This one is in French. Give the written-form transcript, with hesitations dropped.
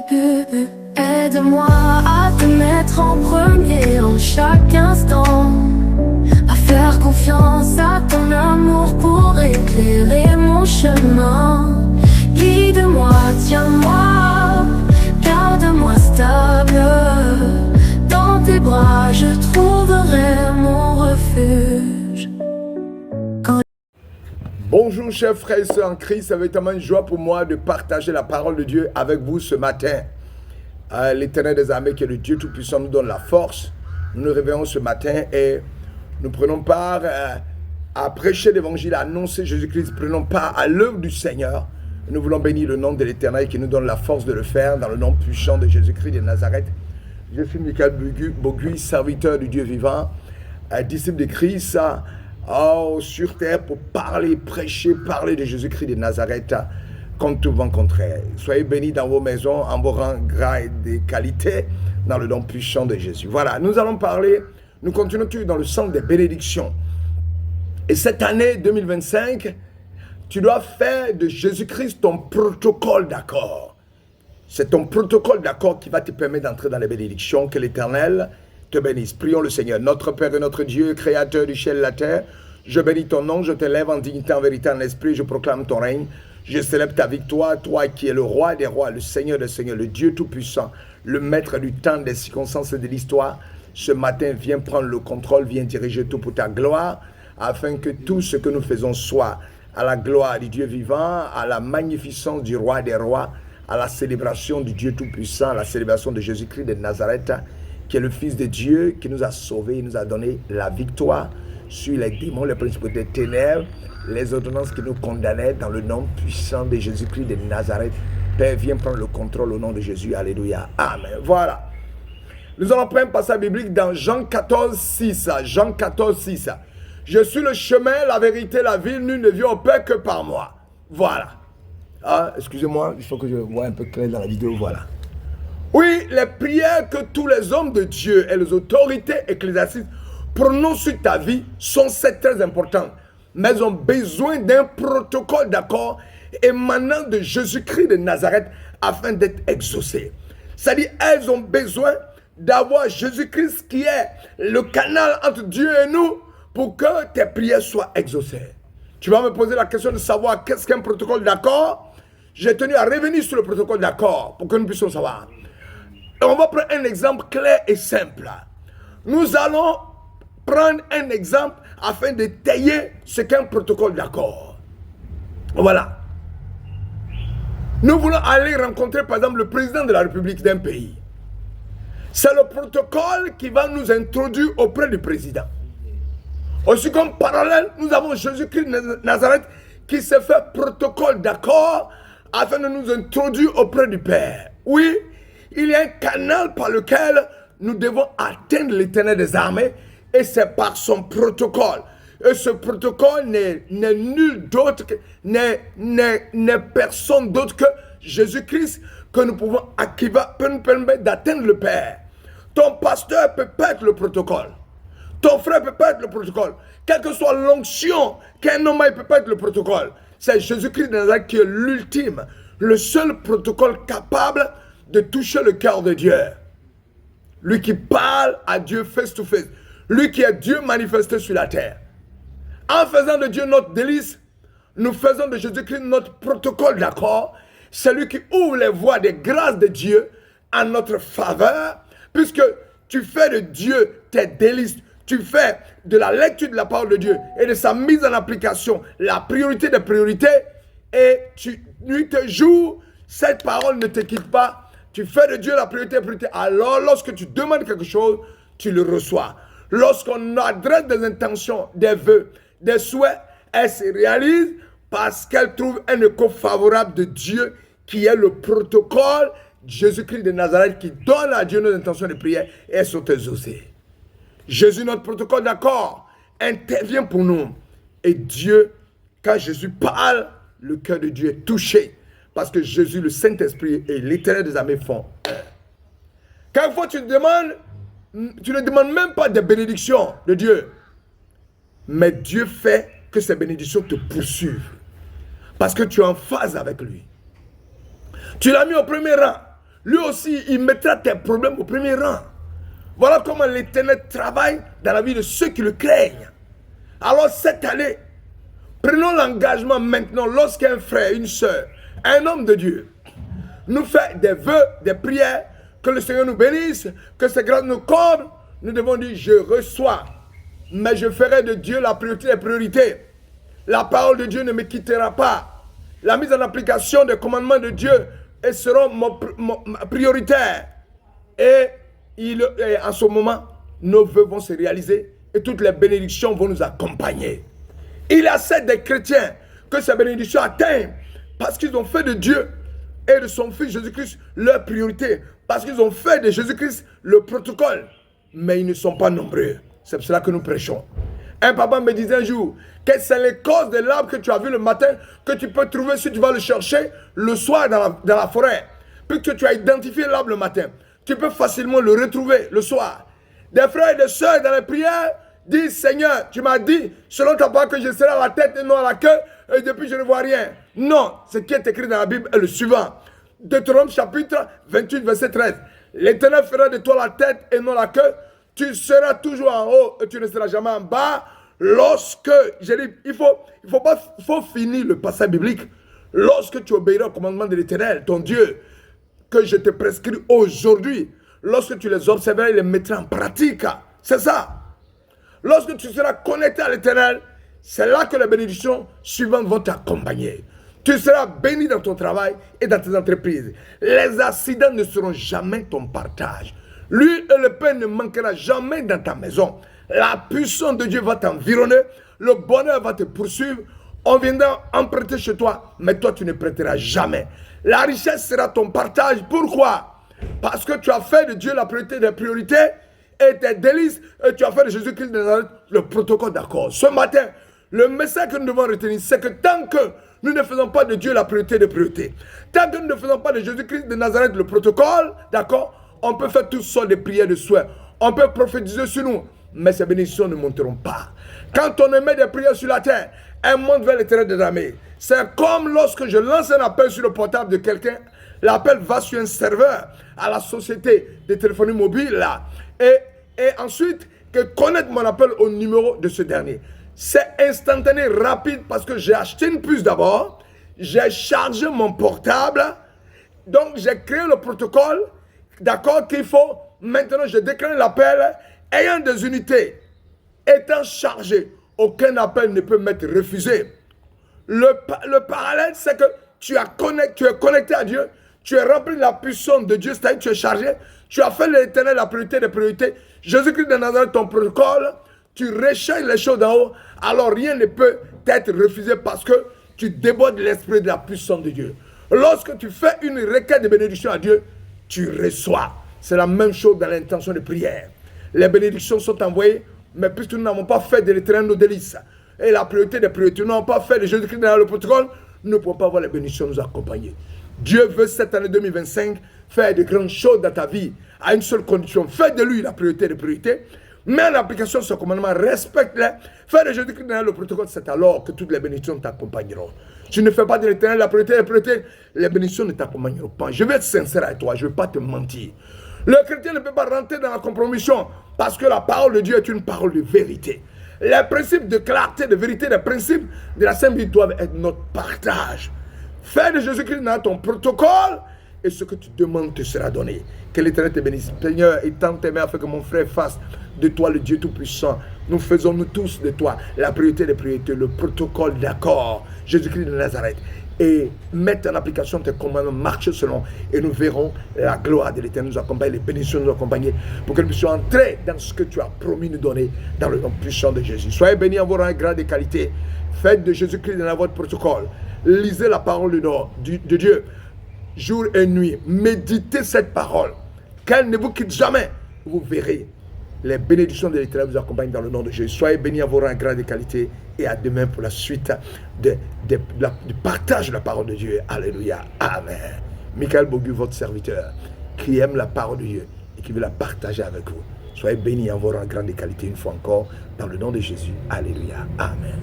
début. Aide-moi à te mettre en premier en chaque instant, à faire confiance à ton amour pour éclairer mon chemin. Guide-moi, tiens-moi, garde-moi stable. Dans tes bras je trouverai mon refuge. Bonjour chers frères et sœurs en Christ, c'est véritablement une joie pour moi de partager la parole de Dieu avec vous ce matin. L'Éternel des armées qui est le Dieu Tout-Puissant nous donne la force. Nous nous réveillons ce matin et nous prenons part à prêcher l'évangile, à annoncer Jésus-Christ, prenons part à l'œuvre du Seigneur. Nous voulons bénir le nom de l'Éternel qui nous donne la force de le faire dans le nom puissant de Jésus-Christ de Nazareth. Je suis Michael Boguy, serviteur du Dieu vivant, disciple de Christ, sur terre pour parler, prêcher, parler de Jésus-Christ de Nazareth contre tout vent contraire. Soyez bénis dans vos maisons, en vos rangs gras et de qualité, dans le nom puissant de Jésus. Voilà, nous allons parler, nous continuons toujours dans le sens des bénédictions. Et cette année 2025, tu dois faire de Jésus-Christ ton protocole d'accord. C'est ton protocole d'accord qui va te permettre d'entrer dans les bénédictions. Que l'Éternel te bénisse. Prions le Seigneur. Notre Père et notre Dieu, Créateur du ciel et de la terre, je bénis ton nom, je t'élève en dignité, en vérité, en esprit, je proclame ton règne. Je célèbre ta victoire, toi qui es le roi des rois, le Seigneur des seigneurs, le Dieu tout-puissant, le maître du temps, des circonstances et de l'histoire. Ce matin, viens prendre le contrôle, viens diriger tout pour ta gloire, afin que tout ce que nous faisons soit à la gloire du Dieu vivant, à la magnificence du roi des rois, à la célébration du Dieu tout-puissant, à la célébration de Jésus-Christ de Nazareth, qui est le Fils de Dieu, qui nous a sauvés, il nous a donné la victoire sur les démons, les principautés des ténèbres, les ordonnances qui nous condamnaient dans le nom puissant de Jésus-Christ de Nazareth. Père, viens prendre le contrôle au nom de Jésus. Alléluia. Amen. Voilà. Nous allons prendre un passage biblique dans Jean 14, 6. Jean 14, 6. Je suis le chemin, la vérité, la vie. Nul ne vient au Père que par moi. Voilà. Excusez-moi, il faut que je vois un peu clair dans la vidéo. Voilà. Oui, les prières que tous les hommes de Dieu et les autorités ecclésiastiques prononcent sur ta vie sont très importantes. Mais elles ont besoin d'un protocole d'accord émanant de Jésus-Christ de Nazareth afin d'être exaucées. C'est-à-dire, elles ont besoin d'avoir Jésus-Christ qui est le canal entre Dieu et nous pour que tes prières soient exaucées. Tu vas me poser la question de savoir qu'est-ce qu'un protocole d'accord. J'ai tenu à revenir sur le protocole d'accord pour que nous puissions savoir. Et on va prendre un exemple clair et simple. Nous allons prendre un exemple afin de tailler ce qu'est un protocole d'accord. Voilà. Nous voulons aller rencontrer par exemple le président de la République d'un pays. C'est le protocole qui va nous introduire auprès du président. Aussi comme parallèle, nous avons Jésus-Christ de Nazareth qui s'est fait protocole d'accord afin de nous introduire auprès du Père. Oui, il y a un canal par lequel nous devons atteindre l'Éternel des armées et c'est par son protocole. Et ce protocole n'est nul d'autre, n'est personne d'autre que Jésus-Christ que nous pouvons, qui peut nous permettre d'atteindre le Père. Ton pasteur peut pas être le protocole. Ton frère peut pas être le protocole. Quelle que soit l'onction qu'un homme a, il peut pas être le protocole. C'est Jésus-Christ de Nazareth qui est l'ultime, le seul protocole capable de toucher le cœur de Dieu. Lui qui parle à Dieu face to face. Lui qui est Dieu manifesté sur la terre. En faisant de Dieu notre délice, nous faisons de Jésus-Christ notre protocole d'accord. C'est lui qui ouvre les voies des grâces de Dieu en notre faveur. Puisque tu fais de Dieu tes délices. Tu fais de la lecture de la parole de Dieu et de sa mise en application la priorité des priorités. Et nuit et jour, cette parole ne te quitte pas. Tu fais de Dieu la priorité des priorités. Alors, lorsque tu demandes quelque chose, tu le reçois. Lorsqu'on adresse des intentions, des vœux, des souhaits, elles se réalisent parce qu'elles trouvent un écho favorable de Dieu qui est le protocole Jésus-Christ de Nazareth qui donne à Dieu nos intentions de prière et elles sont exaucées. Jésus, notre protocole d'accord, intervient pour nous. Et Dieu, quand Jésus parle, le cœur de Dieu est touché. Parce que Jésus, le Saint-Esprit et l'Éternel des armées font un. Quelquefois, tu ne demandes même pas des bénédictions de Dieu. Mais Dieu fait que ces bénédictions te poursuivent. Parce que tu es en phase avec lui. Tu l'as mis au premier rang. lui aussi, il mettra tes problèmes au premier rang. Voilà comment l'Éternel travaille dans la vie de ceux qui le craignent. Alors cette année, prenons l'engagement maintenant, lorsqu'un frère, une soeur, un homme de Dieu, nous fait des vœux, des prières, que le Seigneur nous bénisse, que ses grâces nous comblent, nous devons dire, je reçois, mais je ferai de Dieu la priorité des priorités. La parole de Dieu ne me quittera pas. La mise en application des commandements de Dieu sera prioritaire. Et en ce moment, nos vœux vont se réaliser et toutes les bénédictions vont nous accompagner. Il accepte des chrétiens que ces bénédictions atteignent parce qu'ils ont fait de Dieu et de son Fils Jésus-Christ leur priorité. Parce qu'ils ont fait de Jésus-Christ le protocole. Mais ils ne sont pas nombreux. C'est pour cela que nous prêchons. Un papa me disait un jour que c'est les causes de l'arbre que tu as vu le matin que tu peux trouver si tu vas le chercher le soir dans la forêt. Puisque tu as identifié l'arbre le matin, tu peux facilement le retrouver le soir. Des frères et des sœurs dans les prières disent, Seigneur, tu m'as dit, selon ta parole, que je serai à la tête et non à la queue, et depuis je ne vois rien. Non, ce qui est écrit dans la Bible est le suivant. Deutéronome chapitre 28, verset 13. L'Éternel fera de toi la tête et non la queue. Tu seras toujours en haut et tu ne seras jamais en bas. Lorsque, j'ai dit, il faut finir le passage biblique. Lorsque tu obéiras au commandement de l'Éternel, ton Dieu, que je te prescris aujourd'hui, lorsque tu les observeras, et les mettras en pratique. C'est ça. Lorsque tu seras connecté à l'Éternel, c'est là que les bénédictions suivantes vont t'accompagner. Tu seras béni dans ton travail et dans tes entreprises. Les accidents ne seront jamais ton partage. L'huile et le pain ne manquera jamais dans ta maison. La puissance de Dieu va t'environner. Le bonheur va te poursuivre. On viendra emprunter chez toi, mais toi tu ne prêteras jamais. La richesse sera ton partage. Pourquoi? Parce que tu as fait de Dieu la priorité des priorités et tes délices, et tu as fait de Jésus-Christ de Nazareth le protocole d'accord. Ce matin, le message que nous devons retenir, c'est que tant que nous ne faisons pas de Dieu la priorité des priorités, tant que nous ne faisons pas de Jésus-Christ de Nazareth le protocole, d'accord, on peut faire toutes sortes de prières de souhait, on peut prophétiser sur nous, mais ces bénédictions ne monteront pas. Quand on émet des prières sur la terre, elles montent vers l'Éternel des armées. C'est comme lorsque je lance un appel sur le portable de quelqu'un, l'appel va sur un serveur à la société de téléphonie mobile là, et ensuite que connaître mon appel au numéro de ce dernier. C'est instantané, rapide, parce que j'ai acheté une puce d'abord, j'ai chargé mon portable, donc j'ai créé le protocole, d'accord, qu'il faut, maintenant je déclenche l'appel, ayant des unités, étant chargé, aucun appel ne peut m'être refusé. Le parallèle, c'est que tu es connecté à Dieu, tu es rempli de la puissance de Dieu, c'est-à-dire tu es chargé, tu as fait de l'Éternel la priorité des priorités, Jésus-Christ de Nazareth, ton protocole, tu recherches les choses d'en haut, alors rien ne peut t'être refusé parce que tu débordes l'esprit de la puissance de Dieu. Lorsque tu fais une requête de bénédiction à Dieu, tu reçois. C'est la même chose dans l'intention de prière. Les bénédictions sont envoyées, mais puisque nous n'avons pas fait de l'Éternel nos délices, et la priorité des priorités, nous n'avons pas fait de Jésus-Christ dans le protocole, nous ne pouvons pas voir les bénédictions nous accompagner. Dieu veut cette année 2025 faire de grandes choses dans ta vie, à une seule condition. Fais de lui la priorité des priorités, mets en application ce commandement, respecte-les, fais de Jésus-Christ dans le protocole, c'est alors que toutes les bénédictions t'accompagneront. Tu ne fais pas de l'Éternel la priorité des priorités, les bénédictions ne t'accompagneront pas. Je vais être sincère avec toi, je ne vais pas te mentir. Le chrétien ne peut pas rentrer dans la compromission parce que la parole de Dieu est une parole de vérité. Les principes de clarté, de vérité, les principes de la Sainte Bible doivent être notre partage. Fais de Jésus-Christ dans ton protocole et ce que tu demandes te sera donné. Que l'Éternel te bénisse. Seigneur, et tant aimé afin que mon frère fasse de toi le Dieu Tout-Puissant. Nous faisons nous tous de toi la priorité des priorités, le protocole d'accord, Jésus-Christ de Nazareth. Et mettre en application tes commandements, marcher selon, et nous verrons la gloire de l'Éternel nous accompagner, les bénédictions nous accompagner, pour que nous puissions entrer dans ce que tu as promis nous donner, dans le nom puissant de Jésus. Soyez bénis en vos rangs, grade et qualité. Faites de Jésus-Christ dans votre protocole. Lisez la parole de Dieu, jour et nuit. Méditez cette parole, qu'elle ne vous quitte jamais. Vous verrez les bénédictions de l'Éternel vous accompagnent dans le nom de Jésus. Soyez bénis en vos rangs, grade et qualité. Et à demain pour la suite du partage de la parole de Dieu. Alléluia. Amen. Michael Bogu, votre serviteur, qui aime la parole de Dieu et qui veut la partager avec vous. Soyez bénis en vos rangs, grande qualité une fois encore, dans le nom de Jésus. Alléluia. Amen.